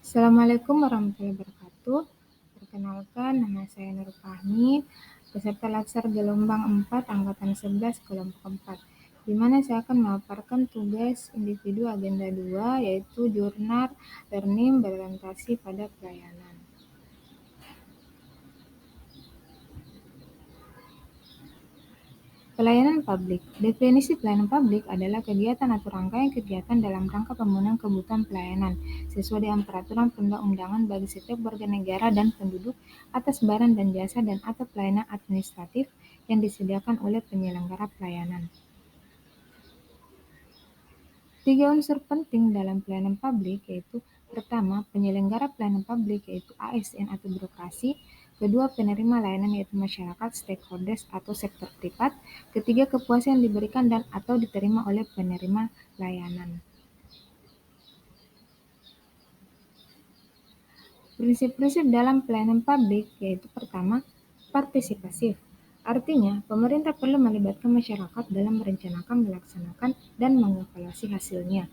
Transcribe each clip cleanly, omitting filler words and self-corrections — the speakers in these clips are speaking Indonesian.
Assalamualaikum warahmatullahi wabarakatuh. Perkenalkan, nama saya Nur Fahmi, peserta Latsar Gelombang 4 Angkatan 11 Kelompok 4, di mana saya akan memaparkan tugas individu agenda 2, yaitu jurnal learning berorientasi pada pelayanan. Pelayanan publik. Definisi pelayanan publik adalah kegiatan atau rangkaian kegiatan dalam rangka pemenuhan kebutuhan pelayanan sesuai dengan peraturan perundang-undangan bagi setiap warga negara dan penduduk atas barang dan jasa dan atau pelayanan administratif yang disediakan oleh penyelenggara pelayanan. 3 unsur penting dalam pelayanan publik yaitu pertama, penyelenggara pelayanan publik yaitu ASN atau birokrasi, kedua, penerima layanan yaitu masyarakat, stakeholders atau sektor privat, ketiga, kepuasan yang diberikan dan atau diterima oleh penerima layanan. Prinsip-prinsip dalam pelayanan publik yaitu pertama, partisipasif. Artinya, pemerintah perlu melibatkan masyarakat dalam merencanakan, melaksanakan, dan mengevaluasi hasilnya.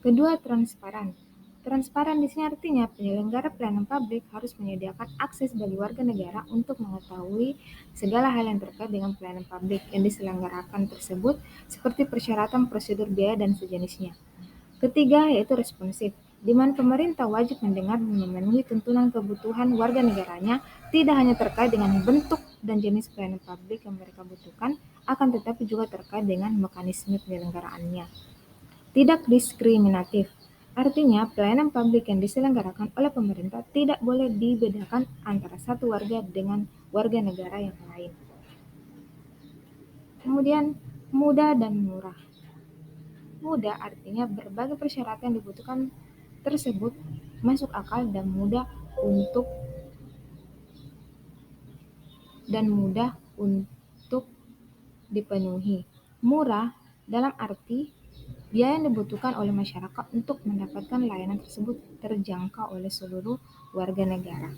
Kedua, transparan. Transparan di sini artinya penyelenggara pelayanan publik harus menyediakan akses bagi warga negara untuk mengetahui segala hal yang terkait dengan pelayanan publik yang diselenggarakan tersebut, seperti persyaratan, prosedur, biaya, dan sejenisnya. Ketiga, yaitu responsif, di mana pemerintah wajib mendengar dan memenuhi tuntunan kebutuhan warga negaranya, tidak hanya terkait dengan bentuk dan jenis pelayanan publik yang mereka butuhkan, akan tetapi juga terkait dengan mekanisme penyelenggaraannya. Tidak diskriminatif, artinya pelayanan publik yang diselenggarakan oleh pemerintah tidak boleh dibedakan antara satu warga dengan warga negara yang lain. Kemudian, mudah dan murah. Mudah artinya berbagai persyaratan yang dibutuhkan tersebut masuk akal dan mudah untuk dipenuhi. Murah dalam arti biaya yang dibutuhkan oleh masyarakat untuk mendapatkan layanan tersebut terjangkau oleh seluruh warga negara.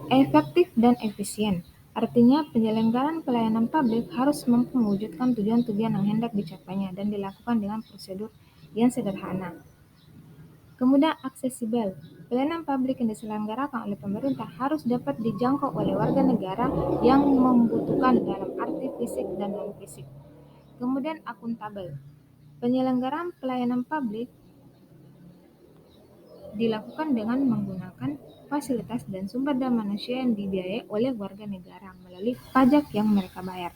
Efektif dan efisien, artinya penyelenggaraan pelayanan publik harus mampu mewujudkan tujuan-tujuan yang hendak dicapainya dan dilakukan dengan prosedur yang sederhana. Kemudian aksesibel, pelayanan publik yang diselenggarakan oleh pemerintah harus dapat dijangkau oleh warga negara yang membutuhkan dalam arti fisik dan non-fisik. Kemudian akuntabel, penyelenggaraan pelayanan publik dilakukan dengan menggunakan fasilitas dan sumber daya manusia yang dibiayai oleh warga negara melalui pajak yang mereka bayar.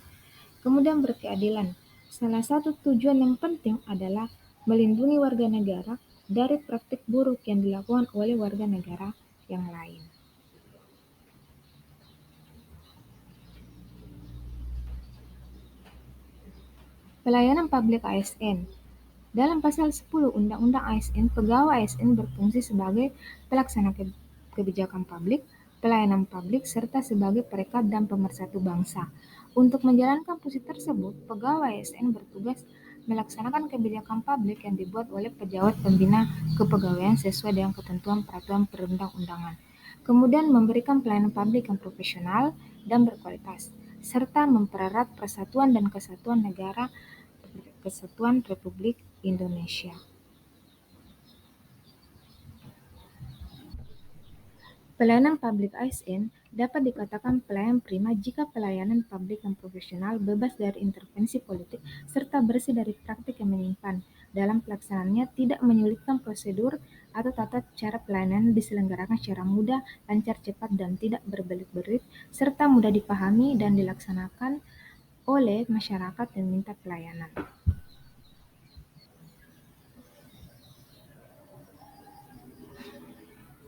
Kemudian berkeadilan, salah satu tujuan yang penting adalah melindungi warga negara dari praktik buruk yang dilakukan oleh warga negara yang lain. Pelayanan publik ASN. Dalam pasal 10 Undang-Undang ASN, pegawai ASN berfungsi sebagai pelaksana kebijakan publik, pelayanan publik, serta sebagai perekat dan pemersatu bangsa. Untuk menjalankan fungsi tersebut, pegawai ASN bertugas melaksanakan kebijakan publik yang dibuat oleh pejabat pembina kepegawaian sesuai dengan ketentuan peraturan perundang-undangan. Kemudian memberikan pelayanan publik yang profesional dan berkualitas, serta mempererat persatuan dan kesatuan negara Kesatuan Republik Indonesia. Pelayanan publik ASN dapat dikatakan pelayanan prima jika pelayanan publik yang profesional, bebas dari intervensi politik, serta bersih dari praktik yang menyimpang. Dalam pelaksanaannya tidak menyulitkan prosedur atau tata cara pelayanan diselenggarakan secara mudah, lancar, cepat, dan tidak berbelit-belit, serta mudah dipahami dan dilaksanakan oleh masyarakat yang minta pelayanan.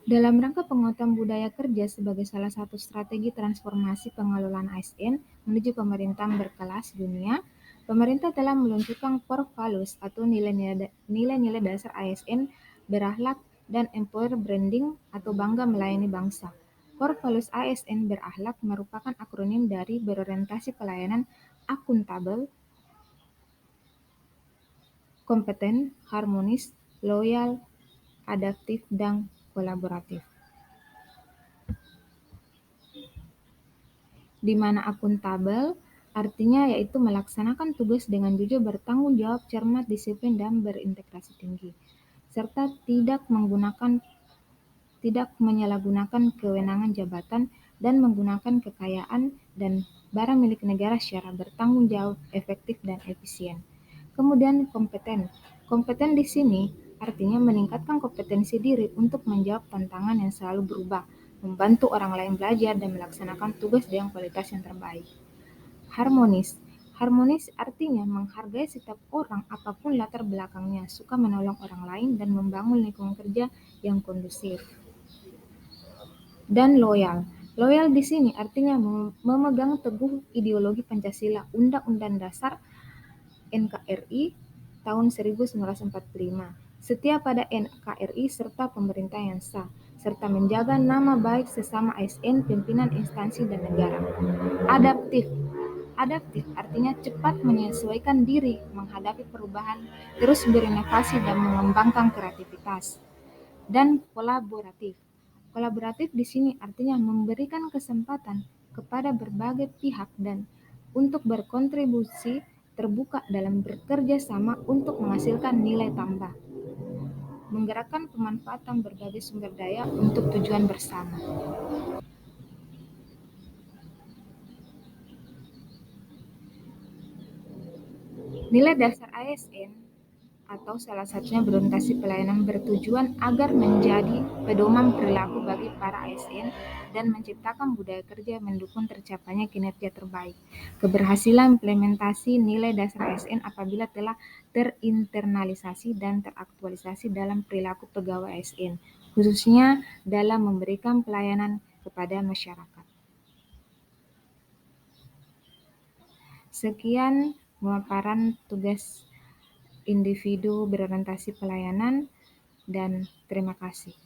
Dalam rangka penguatan budaya kerja sebagai salah satu strategi transformasi pengelolaan ASN menuju pemerintahan berkelas dunia, pemerintah telah meluncurkan Core Values atau nilai-nilai dasar ASN berakhlak dan employer branding atau bangga melayani bangsa. Core Values ASN berakhlak merupakan akronim dari berorientasi pelayanan, akuntabel, kompeten, harmonis, loyal, adaptif, dan kolaboratif. Di mana akuntabel artinya yaitu melaksanakan tugas dengan jujur, bertanggung jawab, cermat, disiplin, dan berintegrasi tinggi, serta tidak menggunakan tidak menyalahgunakan kewenangan jabatan, dan menggunakan kekayaan dan barang milik negara secara bertanggung jawab, efektif, dan efisien. Kemudian kompeten. Kompeten di sini artinya meningkatkan kompetensi diri untuk menjawab tantangan yang selalu berubah, membantu orang lain belajar, dan melaksanakan tugas dengan kualitas yang terbaik. Harmonis. Harmonis artinya menghargai setiap orang apapun latar belakangnya, suka menolong orang lain, dan membangun lingkungan kerja yang kondusif. Dan loyal. Loyal di sini artinya memegang teguh ideologi Pancasila, Undang-Undang Dasar NKRI tahun 1945, setia pada NKRI serta pemerintah yang sah, serta menjaga nama baik sesama ASN, pimpinan instansi, dan negara. Adaptif. Adaptif artinya cepat menyesuaikan diri menghadapi perubahan, terus berinovasi dan mengembangkan kreativitas. Dan kolaboratif. Kolaboratif di sini artinya memberikan kesempatan kepada berbagai pihak dan untuk berkontribusi, terbuka dalam bekerja sama untuk menghasilkan nilai tambah, menggerakkan pemanfaatan berbagai sumber daya untuk tujuan bersama. Nilai dasar ASN atau salah satunya berorientasi pelayanan bertujuan agar menjadi pedoman perilaku bagi para ASN dan menciptakan budaya kerja yang mendukung tercapainya kinerja terbaik. Keberhasilan implementasi nilai dasar ASN apabila telah terinternalisasi dan teraktualisasi dalam perilaku pegawai ASN, khususnya dalam memberikan pelayanan kepada masyarakat. Sekian pemaparan tugas individu berorientasi pelayanan, dan terima kasih.